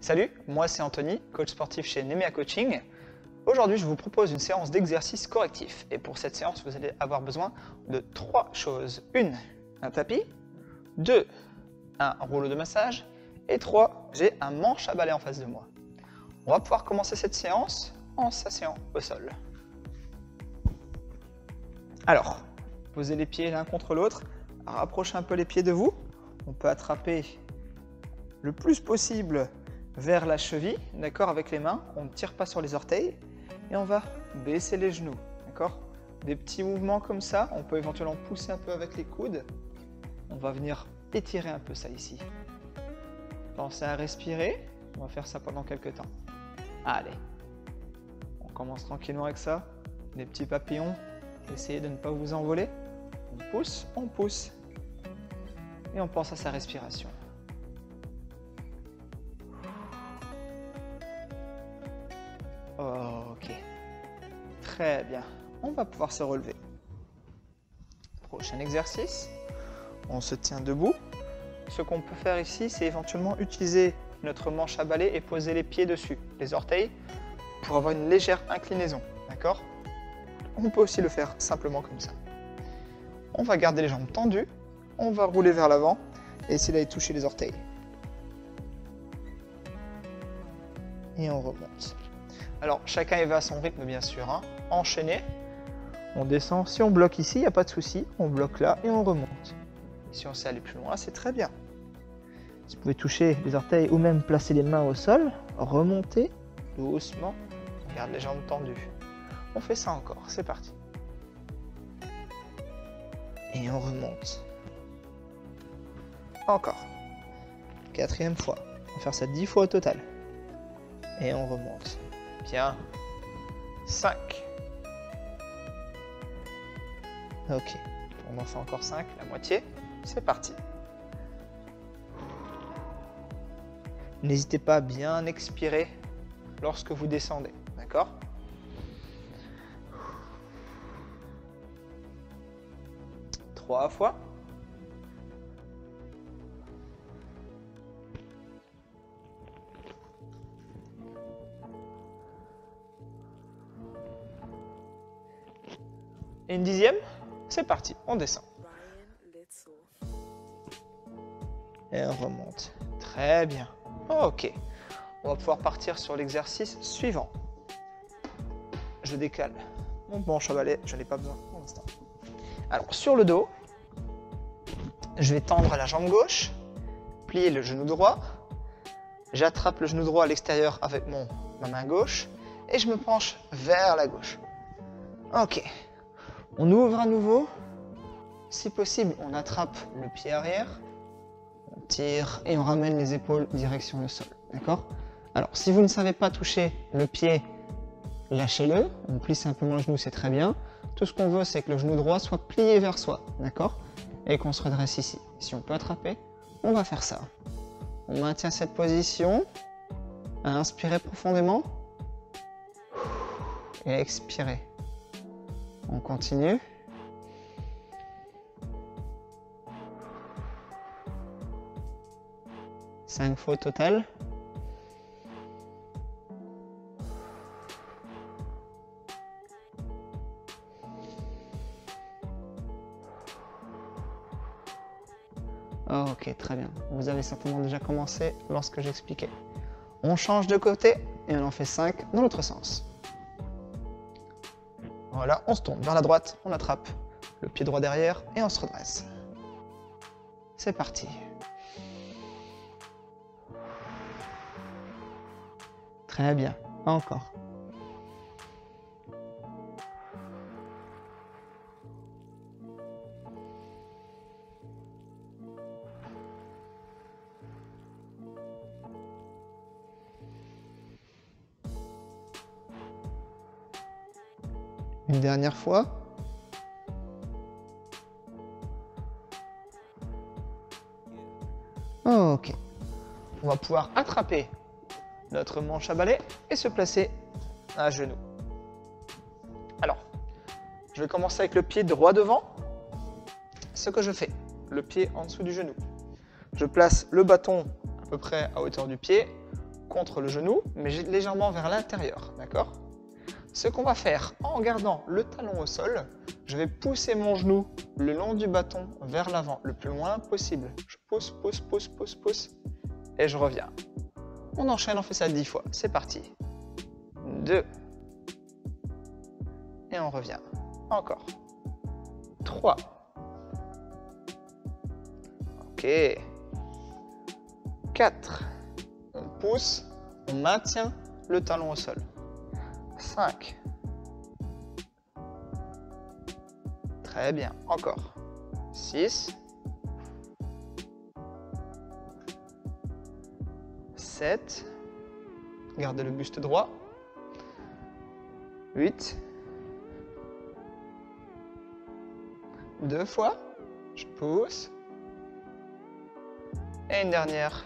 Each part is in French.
Salut, moi c'est Anthony, coach sportif chez Nemea Coaching. Aujourd'hui, je vous propose une séance d'exercice correctif. Et pour cette séance, vous allez avoir besoin de 3 choses. 1, un tapis. 2, un rouleau de massage. Et 3, j'ai un manche à balai en face de moi. On va pouvoir commencer cette séance en s'asseyant au sol. Alors, posez les pieds l'un contre l'autre. Rapprochez un peu les pieds de vous. On peut attraper le plus possible vers la cheville, d'accord, avec les mains. On ne tire pas sur les orteils et on va baisser les genoux, d'accord. Des petits mouvements comme ça. On peut éventuellement pousser un peu avec les coudes. On va venir étirer un peu ça ici. Pensez à respirer. On va faire ça pendant quelques temps. Allez, on commence tranquillement avec ça. Des petits papillons. Essayez de ne pas vous envoler. On pousse. Et on pense à sa respiration. Ok, très bien. On va pouvoir se relever. Prochain exercice. On se tient debout. Ce qu'on peut faire ici, c'est éventuellement utiliser notre manche à balai et poser les pieds dessus, les orteils, pour avoir une légère inclinaison. D'accord ? On peut aussi le faire simplement comme ça. On va garder les jambes tendues. On va rouler vers l'avant et essayer d'aller toucher les orteils. Et on remonte. Alors, chacun y va à son rythme, bien sûr. Hein. Enchaîné. On descend. Si on bloque ici, il n'y a pas de souci. On bloque là et on remonte. Si on sait aller plus loin, c'est très bien. Vous pouvez toucher les orteils ou même placer les mains au sol. Remonter doucement. On garde les jambes tendues. On fait ça encore. C'est parti. Et on remonte. Encore. 4e fois. On va faire ça 10 fois au total. Et on remonte. Bien. 5. Ok. On en fait encore 5, la moitié. C'est parti. N'hésitez pas à bien expirer lorsque vous descendez. D'accord ? Trois fois. Et une 10e, c'est parti, on descend. Et on remonte. Très bien. Ok. On va pouvoir partir sur l'exercice suivant. Je décale mon manche à balai, je n'en ai pas besoin pour l'instant. Alors, sur le dos, je vais tendre la jambe gauche, plier le genou droit. J'attrape le genou droit à l'extérieur avec ma main gauche et je me penche vers la gauche. Ok. On ouvre à nouveau. Si possible, on attrape le pied arrière. On tire et on ramène les épaules direction le sol. D'accord ? Alors, si vous ne savez pas toucher le pied, lâchez-le. On plie simplement le genou, c'est très bien. Tout ce qu'on veut, c'est que le genou droit soit plié vers soi. D'accord ? Et qu'on se redresse ici. Si on peut attraper, on va faire ça. On maintient cette position. Inspirez profondément. Et expirez. On continue. 5 fois au total. Ok, très bien. Vous avez certainement déjà commencé lorsque j'expliquais. On change de côté et on en fait 5 dans l'autre sens. Voilà, on se tourne vers la droite, on attrape le pied droit derrière et on se redresse. C'est parti. Très bien, encore. Une dernière fois. Ok. On va pouvoir attraper notre manche à balai et se placer à genoux. Alors, je vais commencer avec le pied droit devant. Ce que je fais, le pied en dessous du genou. Je place le bâton à peu près à hauteur du pied, contre le genou, mais légèrement vers l'intérieur, d'accord? Ce qu'on va faire, en gardant le talon au sol, je vais pousser mon genou le long du bâton vers l'avant, le plus loin possible. Je pousse, pousse, pousse, pousse, pousse, et je reviens. On enchaîne, on fait ça 10 fois. C'est parti. 2. Et on revient. Encore. 3. Ok. 4. On pousse, on maintient le talon au sol. 5. Très bien. Encore. 6. 7. Gardez le buste droit. 8. 2 fois. Je pousse. Et une dernière.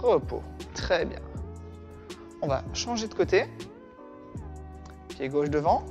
Repos. Très bien. On va changer de côté. Pied gauche devant.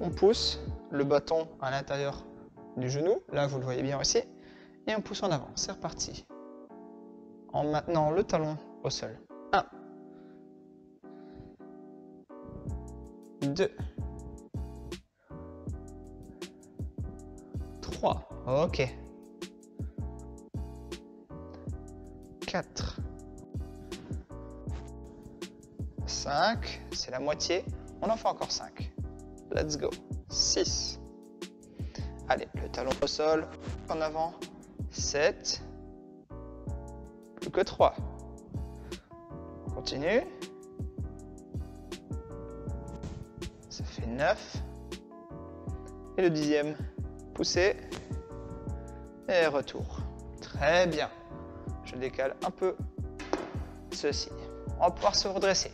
On pousse le bâton à l'intérieur du genou. Là, vous le voyez bien aussi. Et on pousse en avant. C'est reparti. En maintenant le talon au sol. 1. 2. 3. Ok. 4. 5. C'est la moitié. On en fait encore 5. Let's go. 6. Allez, le talon au sol. En avant. 7. Plus que 3. On continue. Ça fait 9. Et le 10e. Poussez. Et retour. Très bien. Je décale un peu ceci. On va pouvoir se redresser.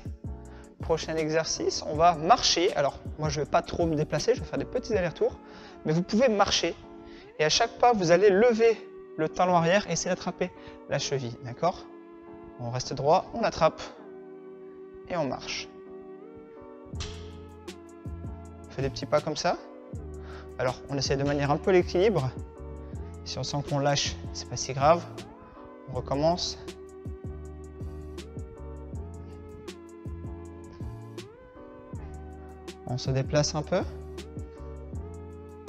Prochain exercice, on va marcher. Alors, moi, je ne vais pas trop me déplacer. Je vais faire des petits allers-retours. Mais vous pouvez marcher. Et à chaque pas, vous allez lever le talon arrière et essayer d'attraper la cheville. D'accord? On reste droit, on attrape. Et on marche. On fait des petits pas comme ça. Alors, on essaie de manière un peu l'équilibre. Si on sent qu'on lâche, c'est pas si grave. On recommence. On se déplace un peu.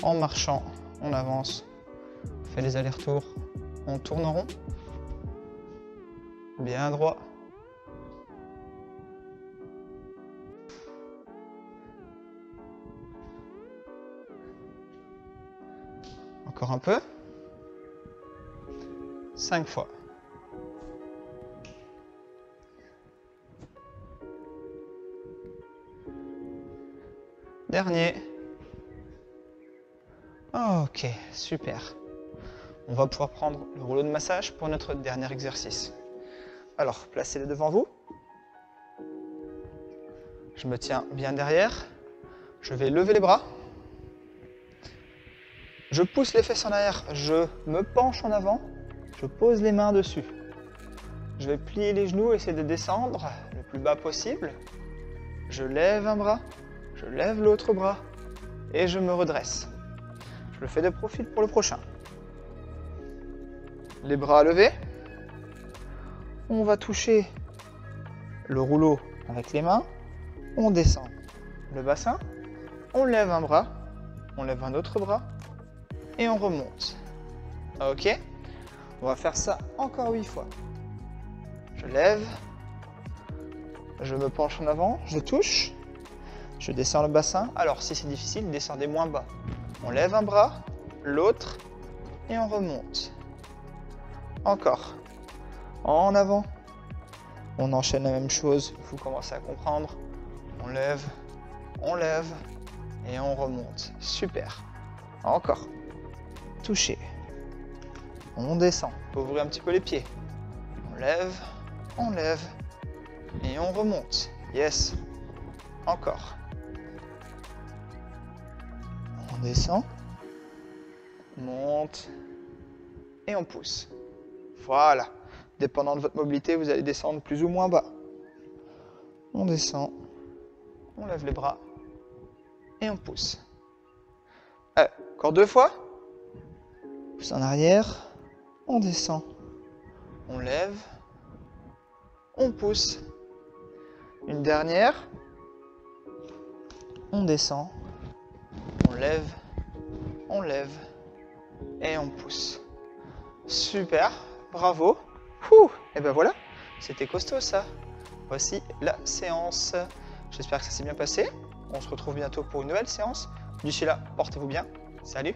En marchant, on avance. On fait les allers-retours. On tourne en rond. Bien droit. Encore un peu. 5 fois. Dernier. Ok, super. On va pouvoir prendre le rouleau de massage pour notre dernier exercice. Alors, placez-le devant vous. Je me tiens bien derrière. Je vais lever les bras. Je pousse les fesses en arrière. Je me penche en avant. Je pose les mains dessus. Je vais plier les genoux, essayer de descendre le plus bas possible. Je lève un bras. Je lève l'autre bras. Et je me redresse. Je le fais de profil pour le prochain. Les bras levés. On va toucher le rouleau avec les mains. On descend le bassin. On lève un bras. On lève un autre bras. Et on remonte. Ok? On va faire ça encore 8 fois. Je lève. Je me penche en avant. Je touche. Je descends le bassin. Alors, si c'est difficile, descendez moins bas. On lève un bras, l'autre, et on remonte. Encore. En avant. On enchaîne la même chose. Vous commencez à comprendre. On lève, et on remonte. Super. Encore. Toucher. On descend. Ouvrez un petit peu les pieds. On lève, et on remonte. Yes. Encore. On descend, monte et on pousse. Voilà. Dépendant de votre mobilité, vous allez descendre plus ou moins bas. On descend, on lève les bras et on pousse. Encore 2 fois. Pousse en arrière, on descend, On lève. On pousse. Une dernière. On descend. On lève. On lève. Et on pousse. Super. Bravo. Et ben voilà. C'était costaud ça. Voici la séance. J'espère que ça s'est bien passé. On se retrouve bientôt pour une nouvelle séance. D'ici là, portez-vous bien. Salut!